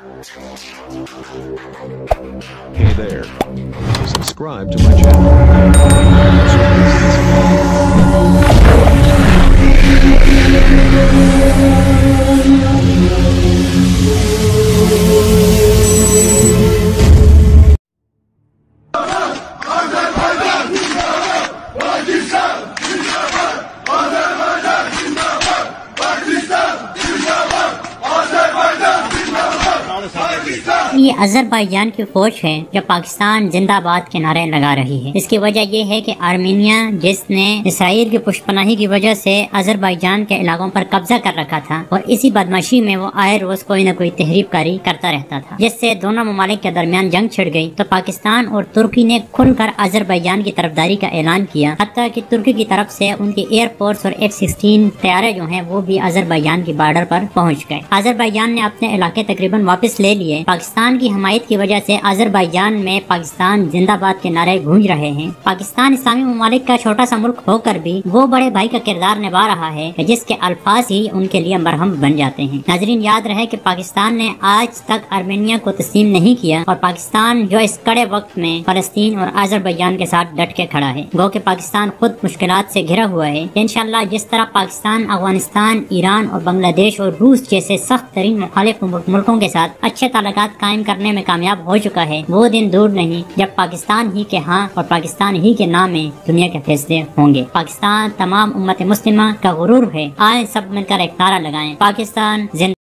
Hey there. Subscribe to my یہ آذربائیجان کی فوج ہے جو پاکستان زندہ باد کے نعرے لگا رہی ہے۔ اس کی وجہ یہ ہے کہ آرمینیا جس نے اسرائیل کی پشت پناہی کی وجہ سے آذربائیجان کے علاقوں پر قبضہ کر رکھا تھا، اور اسی بدمعاشی میں وہ آئے روز کوئی نہ کوئی تحریک کاری کرتا رہتا تھا، جس سے دونوں ممالک کے درمیان جنگ چھڑ گئی۔ تو پاکستان اور ترکی نے کھل کر آذربائیجان کی طرفداری کا اعلان کیا، حتیٰ کہ ترکی کی طرف سے ان کی ایئر فورس اور F-16 طیارے جو ہیں وہ بھی آذربائیجان کی بارڈر پر پہنچ گئے۔ آذربائیجان نے اپنے علاقے تقریباً واپس لے لیے۔ پاکستان کی حمایت کی وجہ سے آذربائیجان میں پاکستان زندہ باد کے نعرے گونج رہے ہیں۔ پاکستان اسلامی ممالک کا چھوٹا سا ملک ہو کر بھی وہ بڑے بھائی کا کردار نبھا رہا ہے جس کے الفاظ ہی ان کے لیے مرہم بن جاتے ہیں۔ ناظرین، یاد رہے کہ پاکستان نے آج تک آرمینیا کو تسلیم نہیں کیا، اور پاکستان جو اس کڑے وقت میں فلسطین اور آذربائیجان کے ساتھ ڈٹ کے کھڑا ہے۔ گو کہ پاکستان خود مشکلات سے گھرا ہوا ہے۔ انشاءاللہ جس طرح پاکستان افغانستان، ایران اور بنگلہ دیش اور روس جیسے سخت ترین مخالف ملکوں کے ساتھ اچھے تعلقات قائم کرنے میں کامیاب ہو چکا ہے، وہ دن دور نہیں جب پاکستان ہی کے ہاں اور پاکستان ہی کے نام میں دنیا کے فیصلے ہوں گے۔ پاکستان تمام امت مسلمہ کا غرور ہے۔ آئیں سب مل کر ایک نعرہ لگائیں، پاکستان زندہ